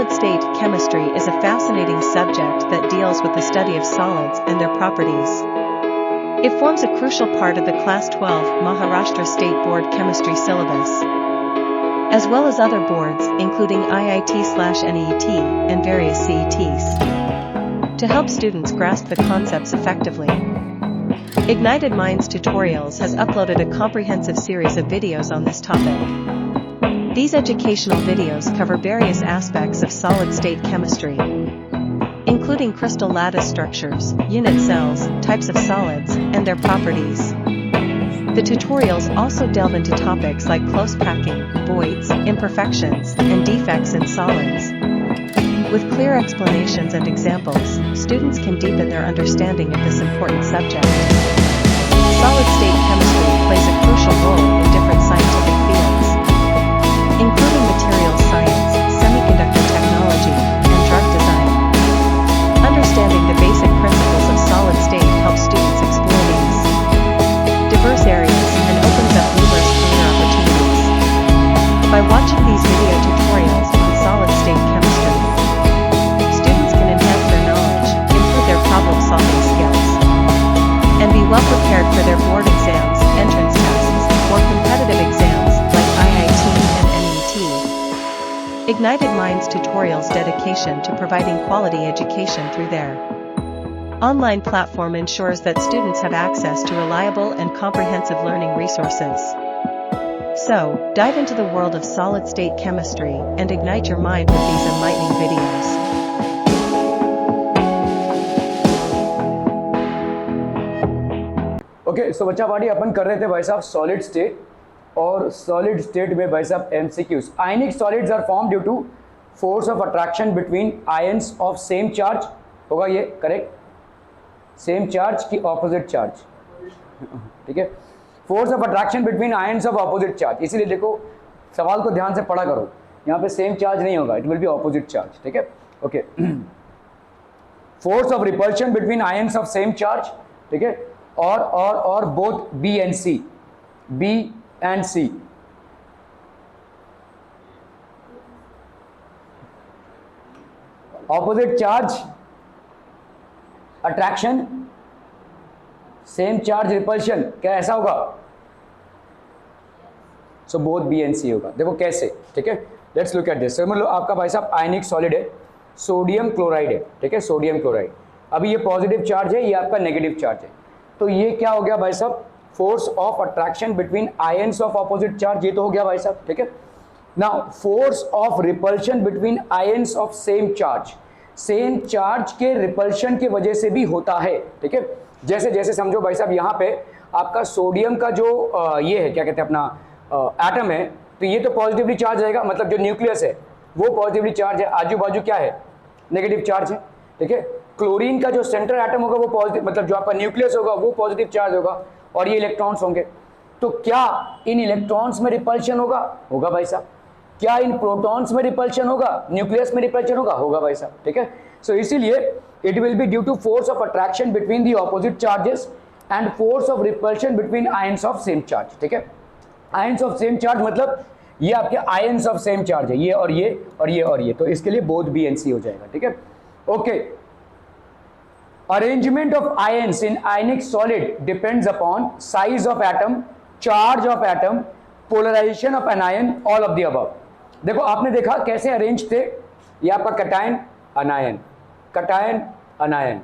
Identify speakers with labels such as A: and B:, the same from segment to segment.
A: Solid-state chemistry is a fascinating subject that deals with the study of solids and their properties. It forms a crucial part of the Class 12 Maharashtra State Board Chemistry syllabus, as well as other boards, including IIT/NEET and various CETs, to help students grasp the concepts effectively. Ignited Minds Tutorials has uploaded a comprehensive series of videos on this topic. These educational videos cover various aspects of solid-state chemistry, including crystal lattice structures, unit cells, types of solids, and their properties. The tutorials also delve into topics like close packing, voids, imperfections, and defects in solids. With clear explanations and examples, students can deepen their understanding of this important subject. Solid-state chemistry plays a crucial role in different scientific fields, including materials science, semiconductor technology, and drug design. Understanding the basic principles of solid state helps students explore these diverse areas and opens up numerous career opportunities. By watching these video tutorials on solid state chemistry, students can enhance their knowledge, improve their problem-solving skills, and be well prepared for their board exams, entrance tests, or competitive exams like IIT and NEET. Ignited Minds Tutorials' dedication to providing quality education through their online platform ensures that students have access to reliable and comprehensive learning resources. So, dive into the world of solid-state chemistry and ignite your mind with these enlightening videos.
B: Okay so बच्चा party अपन कर रहे थे भाई साहब solid state, और solid state में भाई साहब MCQs. Ionic solids are formed due to force of attraction between ions of same charge. होगा ये करेक्ट? सेम चार्ज की ऑपोजिट चार्ज. ठीक है, force of attraction between ions of opposite charge. इसीलिए देखो सवाल को ध्यान से पढ़ा करो, यहाँ पे सेम चार्ज नहीं होगा, it will be opposite charge. ठीक है, okay. Force of repulsion between ions of same charge. ठीक है, और both B and C. B and C. Opposite charge attraction, same charge repulsion. क्या ऐसा होगा? So both B and C होगा. देखो कैसे. ठीक है, लेट्स लुक एट दिस. मतलब आपका भाई साहब आयनिक सॉलिड है, सोडियम क्लोराइड है. ठीक है, सोडियम क्लोराइड. अभी ये पॉजिटिव चार्ज है, ये आपका नेगेटिव चार्ज है. तो ये क्या हो गया भाई साहब? Force of attraction between ions of opposite charge. ये तो हो गया भाई साहब. ठीक है, now force of repulsion between ions of same charge. Same charge के रिपल्शन की वजह से भी होता है. ठीक है, जैसे जैसे समझो भाई साहब यहाँ पे आपका सोडियम का जो ये है, क्या कहते हैं अपना एटम है, तो ये तो पॉजिटिवली चार्ज रहेगा, मतलब जो न्यूक्लियस है वो पॉजिटिवली चार्ज है, आजू बाजू क्या है? नेगेटिव चार्ज है. ठीक है, क्लोरीन का जो सेंट्रल एटम होगा वो पॉजिटिव, मतलब जो आपका न्यूक्लियस होगा वो पॉजिटिव चार्ज होगा, और ये इलेक्ट्रॉन्स होंगे. तो क्या इन इलेक्ट्रॉन्स में रिपल्शन होगा? होगा भाई साहब. क्या इन प्रोटॉन्स में रिपल्शन होगा? न्यूक्लियस में रिपल्शन होगा? होगा भाई साहब. ठीक है, सो इसीलिए it will be due to force of attraction between the opposite charges and force of repulsion between ions of same charge. ठीक है, आयंस ऑफ सेम चार्ज मतलब ये आपके आयंस ऑफ सेम चार्ज है, ये और ये और ये और ये, तो इसके लिए बोथ बी एंड सी हो जाएगा. ठीक है, okay. Arrangement of ions in ionic solid depends upon size of atom, charge of atom, polarization of anion, all of the above. देखो आपने देखा कैसे अरेंज थे. ये आपका कटायन अनायन, कटायन अनायन,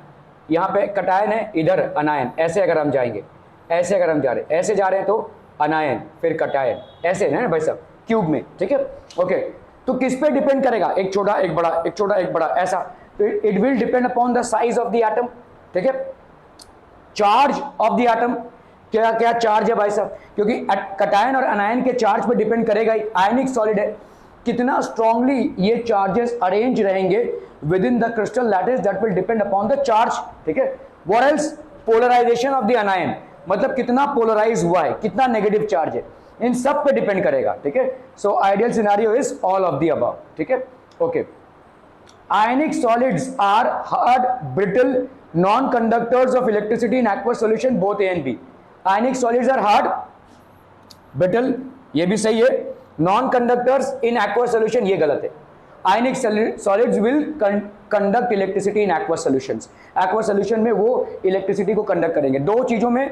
B: यहाँ पे कटायन है, इधर अनायन. ऐसे अगर हम जाएंगे, ऐसे अगर हम जा रहे, ऐसे जा रहे हैं तो अनायन, फिर कटायन, ऐसे है ना भाई साहब क्यूब में. ठीक है, ओके. तो किस पे डिपेंड करेगा? एक छोटा एक बड़ा, एक छोटा एक बड़ा, ऐसा. It will depend upon the size of the atom. ठीक है, चार्ज ऑफ द एटम. क्या क्या चार्ज है भाई साहब? क्योंकि कटायन और अनायन के चार्ज पे डिपेंड करेगा ही. आयनिक सॉलिड है, कितना स्ट्रांगली ये चार्जेस अरेंज रहेंगे within the crystal lattice, that will depend upon the charge. ठीक है, what else? Polarization of the anion, मतलब कितना पोलराइज हुआ है, कितना नेगेटिव चार्ज है, इन सब पे डिपेंड करेगा. ठीक है, so ideal scenario is all of the above. ठीक है, okay. Ionic solids are hard, brittle, non-conductors of electricity in aqueous solution, both A and B. Ionic solids are hard, brittle, ये भी सही है. Non-conductors in aqueous solution, ये गलत है. आयनिक solids will conduct electricity in aqua solutions. Aqua solution में वो electricity को कंडक्ट करेंगे। दो चीजों में,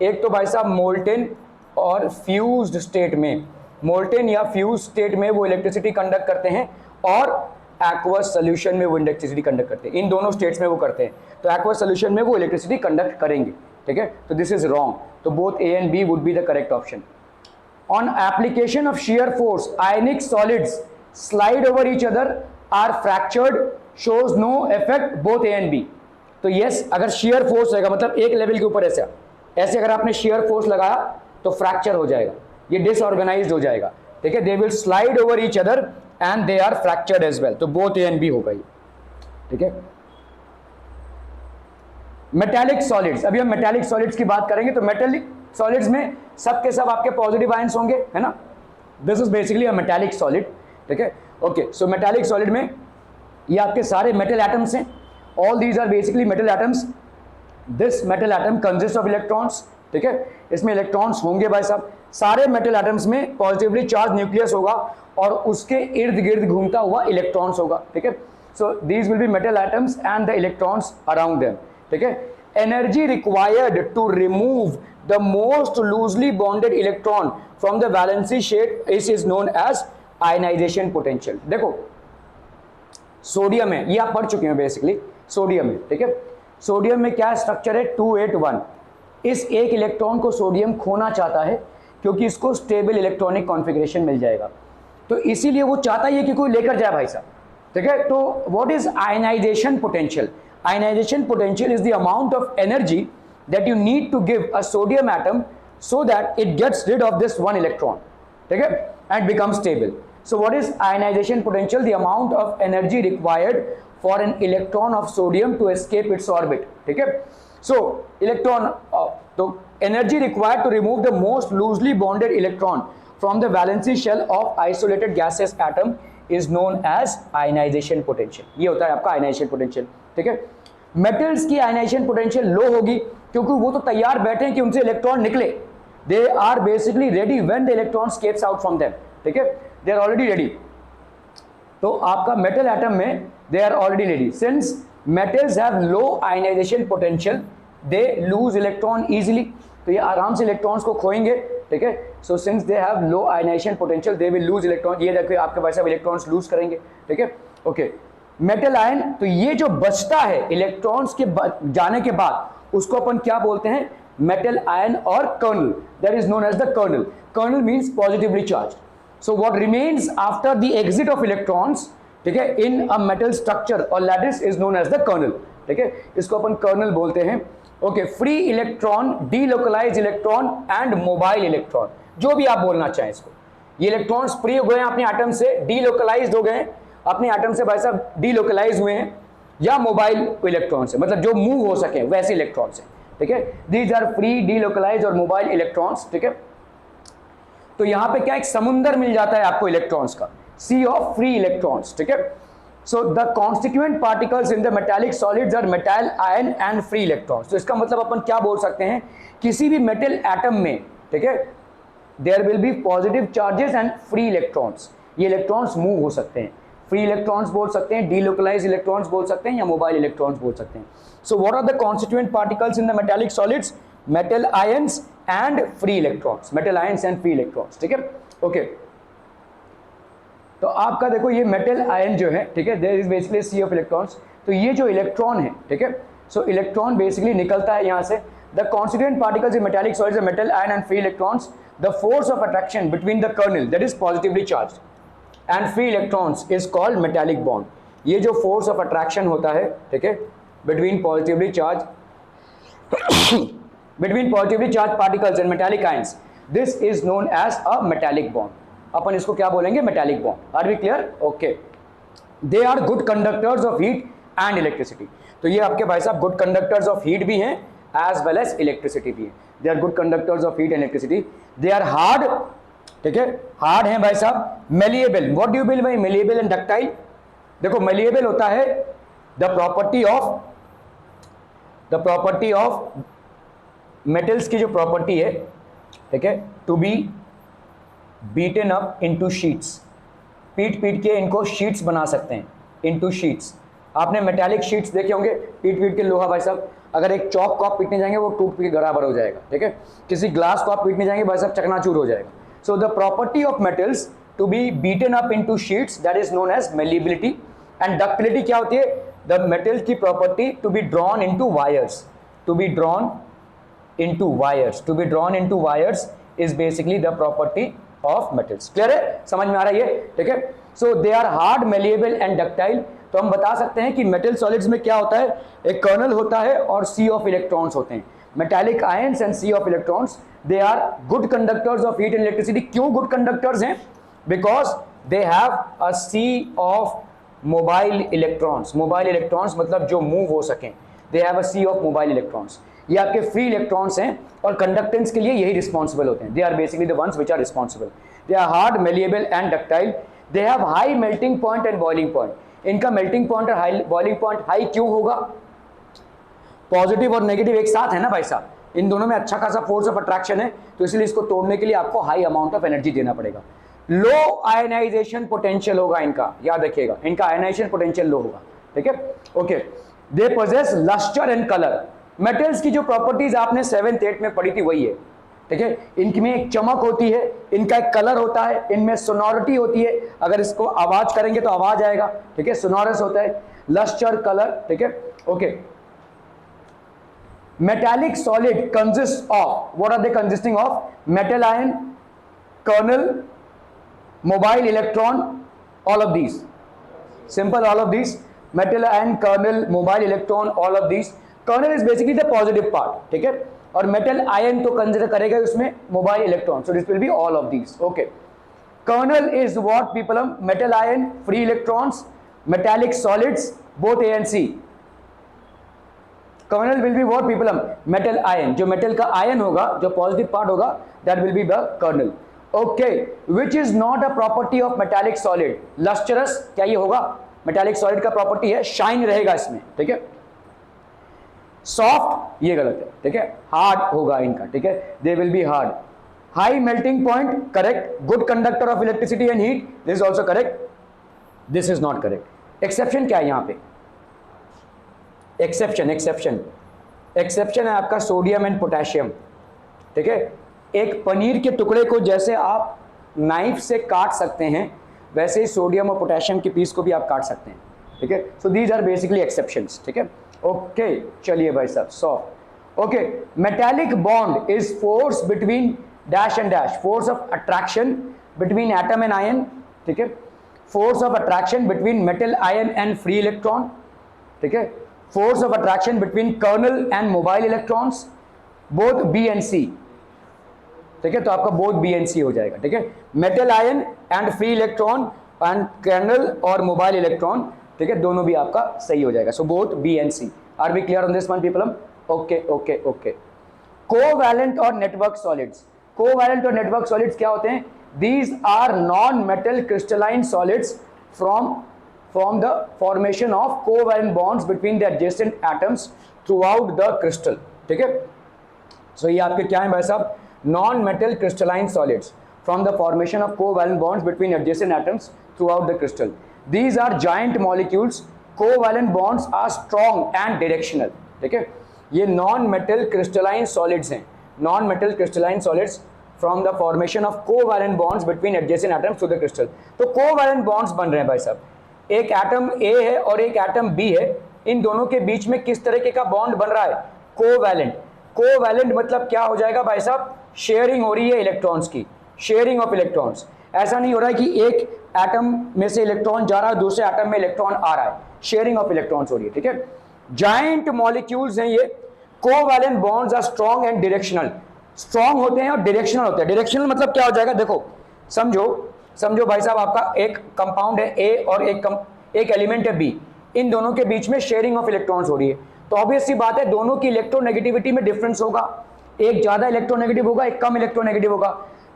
B: एक तो भाई साहब मोल्टेन और फ्यूज्ड स्टेट में, मोल्टेन या फ्यूज स्टेट में वो इलेक्ट्रिसिटी कंडक्ट करते हैं, और एक्वस सॉल्यूशन में वो इलेक्ट्रिसिटी कंडक्ट करते हैं। इन दोनों स्टेट्स में वो करते हैं, तो एक्वस सॉल्यूशन में वो इलेक्ट्रिसिटी कंडक्ट करेंगे, ठीक है। तो दिस इज रॉन्ग, तो both A and B would be the correct option. On application of shear force ionic solids slide over each other are fractured, shows no effect, both A and B. तो yes, अगर shear force रहेगा, मतलब एक level के ऊपर ऐसा ऐसे अगर आपने shear फोर्स लगाया तो फ्रैक्चर हो जाएगा, ये डिसऑर्गेनाइज्ड हो जाएगा, ठीक है। They will slide over each other and they are fractured as well, तो बोथ ए एंड बी होगा ये, ठीक है। मेटालिक सॉलिड्स, अभी हम मेटालिक सॉलिड्स की बात करेंगे। तो मेटालिक सॉलिड्स में सब के सब आपके पॉजिटिव आयंस होंगे, है ना। This is basically a metallic solid, ठीक है। ओके, सो मेटालिक सॉलिड में ये आपके सारे मेटल एटम्स हैं, all these are basically metal atoms. This metal atom consist of electrons, ठीक है। इसमें इलेक्ट्रॉन्स होंगे भाई साहब। सारे मेटल एटम्स में पॉजिटिवली चार्ज न्यूक्लियस होगा और उसके इर्द गिर्द घूमता हुआ इलेक्ट्रॉन्स होगा, ठीक है। So these will be metal atoms and the electrons around them, ठीक है। Energy required to remove the most loosely bonded electron from the valency shell is known as ionization potential. देखो सोडियम है, ये आप पढ़ चुके हैं बेसिकली, सोडियम है, ठीक है। सोडियम में क्या स्ट्रक्चर है, 281। इस एक इलेक्ट्रॉन को सोडियम खोना चाहता है क्योंकि इसको स्टेबल इलेक्ट्रॉनिक कॉन्फ़िगरेशन मिल जाएगा, तो इसीलिए वो चाहता है कि कोई लेकर जाए भाई साहब, ठीक है। तो what is ionization potential? Ionization potential is the amount of energy that you need to give a sodium atom so that it gets rid of this one electron, ठीक है, and becomes stable. So what is ionization potential? The amount of energy required for an electron of sodium to escape its orbit, ठीक है। So electron, तो energy required to remove the most loosely bonded electron from the valency shell of isolated gaseous atom is known as ionization potential. ये होता है आपका ionization potential, ठीक है। Metals की आयनाइजेशन पोटेंशियल लो होगी क्योंकि वो तो तैयार बैठे हैं कि उनसे इलेक्ट्रॉन निकले, they are basically ready when the electron escapes out from them, ठीक है, दे आर ऑलरेडी रेडी। तो आपका मेटल एटम में they are already ready. Since metals have low ionization potential they lose electron easily, तो ये आराम से इलेक्ट्रॉन्स को खोएंगे, ठीक है। So since they have low ionization potential they will lose electron, ये देखिए आपके पास इलेक्ट्रॉन्स लूज करेंगे, ठीक है। ओके, मेटल आयन, तो ये जो बचता है इलेक्ट्रॉन्स के जाने के बाद उसको अपन क्या बोलते हैं, मेटल आयन और kernel, that is known as the kernel. Kernel means positively charge. So what remains after the exit of electrons, ठीक है, इन अ मेटल स्ट्रक्चर और lattice is known as the kernel, ठीक है, इसको अपन kernel बोलते हैं। Okay, free electron, delocalize electron and mobile electron, जो भी आप बोलना चाहें इसको। ये इलेक्ट्रॉन्स फ्री हो गए अपने एटम से, डीलोकलाइज्ड हो गए अपने एटम से भाई साहब, डीलोकलाइज हुए हैं, या मोबाइल इलेक्ट्रॉन से, मतलब जो मूव हो सके वैसे इलेक्ट्रॉन से, ठीक है। दीज आर फ्री, डीलोकलाइज और मोबाइल इलेक्ट्रॉन्स, ठीक है। तो यहां पे क्या एक समुंदर मिल जाता है आपको इलेक्ट्रॉन्स का, सी ऑफ फ्री इलेक्ट्रॉन्स, ठीक है। So the constituent particles in the metallic solids are metal ion and free electrons. तो इसका मतलब अपन क्या बोल सकते हैं, किसी भी मेटल एटम में, ठीक है, there will be positive charges and free electrons. ये इलेक्ट्रॉन्स मूव हो सकते हैं, फ्री इलेक्ट्रॉन्स बोल सकते हैं, डीलोकलाइज इलेक्ट्रॉन्स बोल सकते हैं, या मोबाइल इलेक्ट्रॉन्स बोल सकते हैं। So what are the constituent particles in the metallic solids, metal ions and free electrons, metal ions and free electrons, ठीक है। ओके, तो आपका देखो ये मेटल आयन जो है, ठीक है, there is basically sea of electrons. तो ये जो इलेक्ट्रॉन है, ठीक है, सो इलेक्ट्रॉन बेसिकली निकलता है यहाँ से। The constituent particles in metallic solids, metal ion and free electrons, the force of attraction between the kernel that is positively charged and free electrons is called metallic bond. ये जो force of attraction होता है, ठीक है, between positively charge between positively charged particles and metallic ions, this is known as a metallic bond. अपन इसको क्या बोलेंगे, metallic bond. Are we clear? Okay. They are good conductors of heat and electricity. तो ये आपके भाई साहब good conductors of heat भी हैं as well as electricity भी हैं. They are good conductors of heat and electricity. They are hard, ठीक है, hard हैं भाई साहब. Malleable. What do you mean by malleable and ductile? देखो malleable होता है the property of मेटल्स की जो प्रॉपर्टी है, ठीक है, to be beaten up into sheets, पीट पीट के इनको शीट्स बना सकते हैं, इनटू शीट्स। आपने मेटालिक शीट्स देखे होंगे, पीट पीट के लोहा भाई साहब, अगर एक चौक को आप पीटने जाएंगे वो टूट के बराबर हो जाएगा, ठीक है। किसी ग्लास को आप पीटने जाएंगे भाई साहब चकनाचूर हो जाएगा। So the property of metals to be beaten up into sheets that is known as malleability. And ductility क्या होती है? द मेटल की property to be drawn into wires, to be drawn into wires, to be drawn into wires is basically the property of metals. Clear है, समझ में आ रहा है ये, ठीक है। So they are hard, malleable and ductile. तो हम बता सकते हैं कि मेटल सॉलिड्स में क्या होता है, एक कर्नल होता है और सी ऑफ इलेक्ट्रॉन्स होते हैं। Metallic ions and sea of electrons, they are good conductors of heat and electricity. क्यों गुड कंडक्टर्स हैं? Because they have a sea of mobile electrons. Mobile electrons मतलब जो मूव हो सकें, they have a sea of mobile electrons. ये आपके free electrons हैं और कंडक्टेंस के लिए यही रिस्पॉन्सिबल होते हैं। They are basically the ones which are responsible. They are hard, malleable and ductile. They have high melting point and boiling point. इनका मेल्टिंग पॉइंट और हाई बॉइलिंग पॉइंट हाई क्यों होगा? पॉजिटिव और नेगेटिव एक साथ है ना भाई साहब, इन दोनों में अच्छा खासा फोर्स ऑफ अट्रैक्शन है, तो इसलिए इसको तोड़ने के लिए आपको हाई अमाउंट ऑफ एनर्जी देना पड़ेगा। लो आयनाइजेशन पोटेंशियल होगा इनका, याद रखिएगा, इनका आयनाइजेशन पोटेंशियल लो होगा, ठीक है। Okay, they possess lustre and colour. Metals की जो प्रॉपर्टीज आपने 7th 8th में पढ़ी थी वही है, ठीक है। इनमें एक चमक होती है, इनका एक कलर होता है, इनमें सोनोरिटी होती है, अगर इसको आवाज करेंगे तो आवाज आएगा, ठीक है, सोनोरस होता है, लस्टर, कलर, ठीक है। Okay, metallic solid consist of, what are they consisting of? Metal ion, kernel, mobile electron, all of these, simple, all of these, metal ion, kernel, mobile electron, all of these. Kernel is basically the positive part, ठीक है, और metal ion तो consider करेगा उसमें mobile electron, so this will be all of these. Okay, kernel is what people? Metal ion, free electrons, metallic solids, both A and C. Kernel will be what people? Metal ion, जो metal का ion होगा, जो positive part होगा, that will be the kernel. Okay, which is not a property of metallic solid? Lustrous, क्या ये होगा? Metallic solid का property है शाइन रहेगा इसमें, ठीक है। सॉफ्ट, ये गलत है, ठीक है। हार्ड होगा इनका, ठीक है, they will be hard. High melting point, correct. Good conductor of electricity and heat, this is also correct, this is not correct. Exception क्या है यहाँ पे? एक्सेप्शन, एक्सेप्शन, एक्सेप्शन है आपका सोडियम एंड पोटेशियम, ठीक है। एक पनीर के टुकड़े को जैसे आप नाइफ से काट सकते हैं, वैसे ही सोडियम और पोटेशियम के पीस को भी आप काट सकते हैं, ठीक है। So these are basically exceptions, ठीक है। ओके, चलिए भाई साहब, soft. Okay, metallic bond is force between dash and dash, force of attraction between atom and ion, ठीक है। Force of attraction between metal ion and free electron, ठीक है। Force of attraction between kernel and mobile electrons, both B and सी, ठीक है। तो आपका both B and सी हो जाएगा, ठीक है। Metal ion and free electron and kernel और मोबाइल इलेक्ट्रॉन, ठीक है, दोनों भी आपका सही हो जाएगा। So both B and C. Are we clear on this one people? Okay okay okay. Covalent और नेटवर्क सॉलिड्स, कोवैलेंट और नेटवर्क सॉलिड्स क्या होते हैं? These are non metal crystalline solids from the formation of covalent bonds between the adjacent atoms throughout the crystal, ठीक है। सो ये आपके क्या है भाई साहब? Non-metal crystalline solids from the formation of covalent bonds between adjacent atoms throughout the crystal. These are giant molecules. Covalent bonds are strong and directional. ठीक है, ये non-metal crystalline solids हैं, non-metal crystalline solids from the formation of covalent bonds between adjacent atoms to the crystal. तो covalent bonds बन रहे हैं भाई साहब, एक एटम A है और एक एटम B है, इन दोनों के बीच में किस तरीके का बॉन्ड बन रहा है? कोवैलेंट। कोवैलेंट मतलब क्या हो जाएगा भाई साहब? शेयरिंग हो रही है इलेक्ट्रॉन्स की, शेयरिंग ऑफ इलेक्ट्रॉन्स। ऐसा नहीं हो रहा है कि एक एटम में से इलेक्ट्रॉन जा रहा है, दूसरे एटम में इलेक्ट्रॉन आ रहा है, शेयरिंग ऑफ इलेक्ट्रॉन्स हो रही है, ठीक है। जाइंट मॉलिक्यूल्स हैं ये। Covalent bonds are strong and directional, strong होते हैं और डायरेक्शनल होते हैं। डायरेक्शनल मतलब क्या हो जाएगा? देखो, समझो भाई साहब, आपका एक कंपाउंड है A और एक एलिमेंट है B, इन दोनों के बीच में शेयरिंग ऑफ इलेक्ट्रॉन्स हो रही है, तो ऑब्वियस सी बात है दोनों की इलेक्ट्रोनेगेटिविटी में डिफरेंस होगा, एक ज्यादा इलेक्ट्रोनेगेटिव होगा, एक कम इलेक्ट्रोनेगेटिव होगा।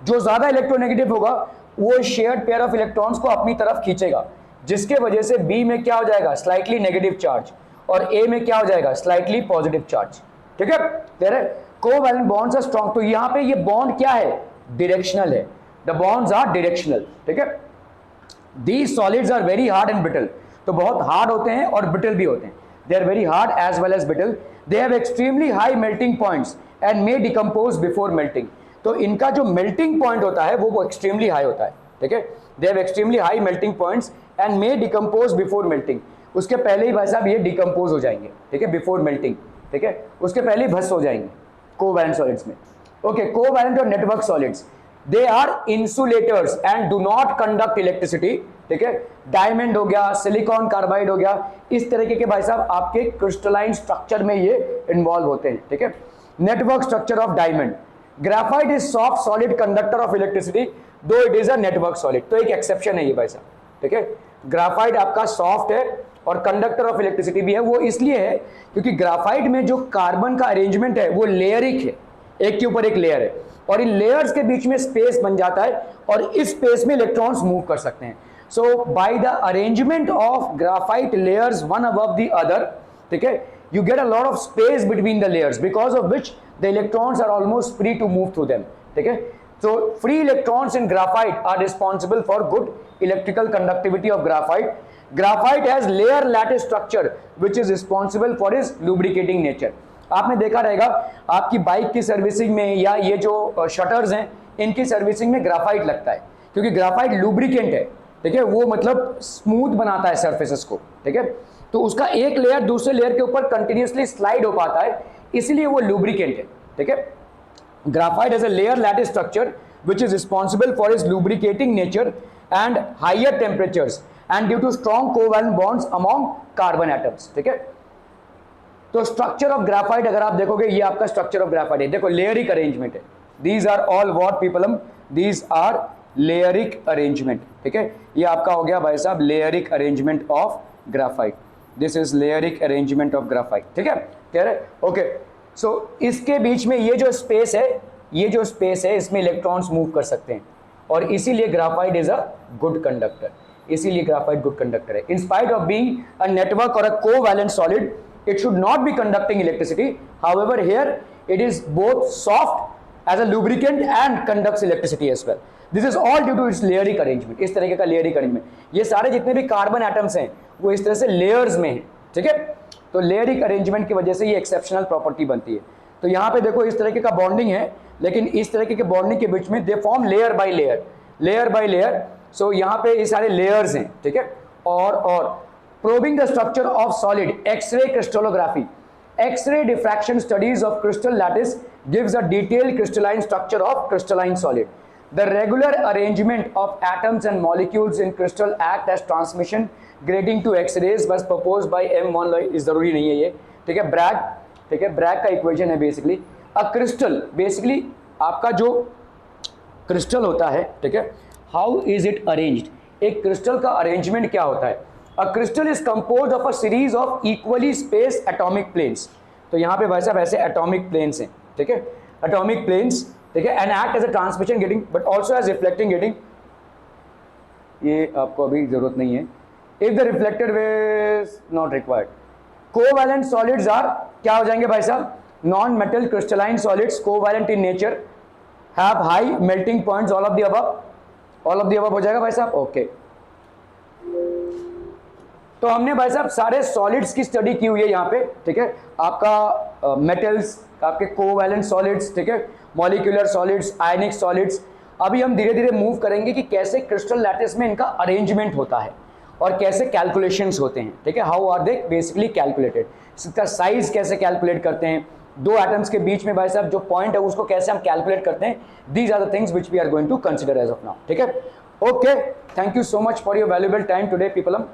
B: जो ज्यादा इलेक्ट्रोनेगेटिव होगा वो शेयर्ड पेयर ऑफ इलेक्ट्रॉन्स को अपनी तरफ खींचेगा, जिसके वजह से B में क्या हो जाएगा? स्लाइटली नेगेटिव चार्ज, और A में क्या हो जाएगा? स्लाइटली पॉजिटिव चार्ज, ठीक है। क्लियर है? कोवैलेंट बॉन्ड्स आर स्ट्रॉन्ग, तो यहां पे ये बॉन्ड क्या है? डायरेक्शनल है, द बॉन्ड्स आर डायरेक्शनल, ठीक है। These solids are very hard and brittle, तो बहुत हार्ड होते हैं और ब्रिटल भी होते हैं, they are very hard as well as brittle, they have extremely high melting points and may decompose before melting, तो इनका जो मेल्टिंग पॉइंट होता है वो एक्सट्रीमली हाई होता है, ठीक है, दे have extremely high melting points and may decompose before melting, उसके पहले ही भाई साहब ये डिकम्पोज हो जाएंगे, ठीक है, बिफोर मेल्टिंग, ठीक है, उसके पहले ही भस्म हो जाएंगे कोवैलेंट सॉलिड्स में। ओके, कोवैलेंट और network solids, they are insulators and do not conduct electricity, ठीक है, डायमंड हो गया, सिलिकॉन कार्बाइड हो गया, इस तरीके के भाई साहब आपके क्रिस्टलाइन स्ट्रक्चर में ये इन्वॉल्व होते हैं, ठीक है। Network structure of diamond, graphite is soft solid conductor of electricity though it is a network solid, तो एक एक्सेप्शन है ये भाई साहब, ठीक है, ग्राफाइट आपका सॉफ्ट है और कंडक्टर ऑफ इलेक्ट्रिसिटी भी है, वो इसलिए है क्योंकि ग्राफाइट में जो कार्बन का अरेंजमेंट है वो लेयरिक है, एक के ऊपर एक लेयर है, और इन लेयर्स के बीच में स्पेस बन जाता है और इस स्पेस में इलेक्ट्रॉन्स मूव कर सकते हैं। So by the arrangement of graphite layers one above the other, ठीक है, you get a lot of space between the layers because of which the electrons are almost free to move through them, ठीक है। So free electrons in graphite are responsible for good electrical conductivity of graphite. Graphite has layer lattice structure which is responsible for its lubricating nature. आपने देखा रहेगा आपकी bike की servicing में या ये जो शटर्स हैं इनकी सर्विसिंग में ग्राफाइट लगता है क्योंकि ग्राफाइट लुब्रिकेंट है, ठीक है, वो मतलब स्मूथ बनाता है सरफेसेस को, ठीक है, तो उसका एक लेयर दूसरे लेयर के ऊपर कंटिन्यूसली स्लाइड हो पाता है, इसलिए वो लुब्रिकेंट है, ठीक है। Graphite has a layer lattice structure which is responsible for its lubricating nature and higher temperatures and due to strong covalent bonds among carbon atoms, ठीक है। तो स्ट्रक्चर ऑफ ग्राफाइट अगर आप देखोगे ये आपका स्ट्रक्चर ऑफ ग्राफाइट है, देखो लेयरिक अरेंजमेंट है, दीज आर ऑल व्हाट पीपलम, दीज आर लेयरिक अरेंजमेंट, ठीक है, ये आपका हो गया भाई साहब layered arrangement of graphite, this is layered arrangement of graphite, ठीक है, क्लियर है, ओके। सो इसके बीच में ये जो स्पेस है, ये जो स्पेस है इसमें इलेक्ट्रॉन्स मूव कर सकते हैं और इसीलिए graphite is a good conductor, इसीलिए ग्राफाइट गुड कंडक्टर है। In spite of being a network और a covalent solid it should not be conducting electricity, however here it is both soft as a lubricant and conducts electricity as well. This is all due to its layeric arrangement, इस तरीके का layeric arrangement, ये सारे जितने भी carbon atoms हैं वो इस तरह से लेयर्स में हैं, ठीक है, तो लेयरिक अरेंजमेंट की वजह से ये एक्सेप्शनल प्रॉपर्टी बनती है। तो यहाँ पे देखो इस तरीके का बॉन्डिंग है, लेकिन इस तरीके के बॉन्डिंग के बीच में they form layer by layer, layer by layer, so यहाँ पे ये सारे लेयर्स हैं, ठीक है। और probing the structure of solid, X-ray crystallography, X-ray diffraction studies of crystal lattice gives a detailed crystalline structure of crystalline solid. The regular arrangement of atoms and molecules in crystal act as transmission grating to X-rays was proposed by M1 इस जरूरी नहीं है ये, ठीक है, Bragg, ठीक है, Bragg का इक्वेशन है बेसिकली। अ क्रिस्टल, बेसिकली आपका जो क्रिस्टल होता है, ठीक है, हाउ इज इट अरेंज्ड, एक क्रिस्टल का अरेंजमेंट क्या होता है। A crystal is composed of a series of equally spaced atomic planes. तो यहाँ पे भाई साहब ऐसे atomic planes हैं, ठीक है, atomic planes, ठीक है, and act as a transmission grating, but also as reflecting grating. ये आपको अभी जरूरत नहीं है। If the reflected waves not required. Covalent solids are क्या हो जाएंगे भाई साहब, non-metal crystalline solids, covalent in nature, have high melting points, all of the above, all of the above हो जाएगा भाई साहब, ओके। तो हमने भाई साहब सारे सॉलिड्स की स्टडी की हुई है यहाँ पे, ठीक है, आपका मेटल्स, आपके कोवैलेंट सॉलिड्स, ठीक है, मॉलिक्यूलर सॉलिड्स, आयनिक सॉलिड्स। अभी हम धीरे धीरे मूव करेंगे कि कैसे क्रिस्टल लैटिस में इनका अरेंजमेंट होता है और कैसे कैलकुलेशंस होते हैं, ठीक है, how are they basically calculated, इसका साइज कैसे कैलकुलेट करते हैं, दो एटम्स के बीच में भाई साहब जो पॉइंट है उसको कैसे हम कैलकुलेट करते हैं, these are the things which we are going to consider as of now, ठीक है, okay. Thank you so much for your valuable time today पीपलम।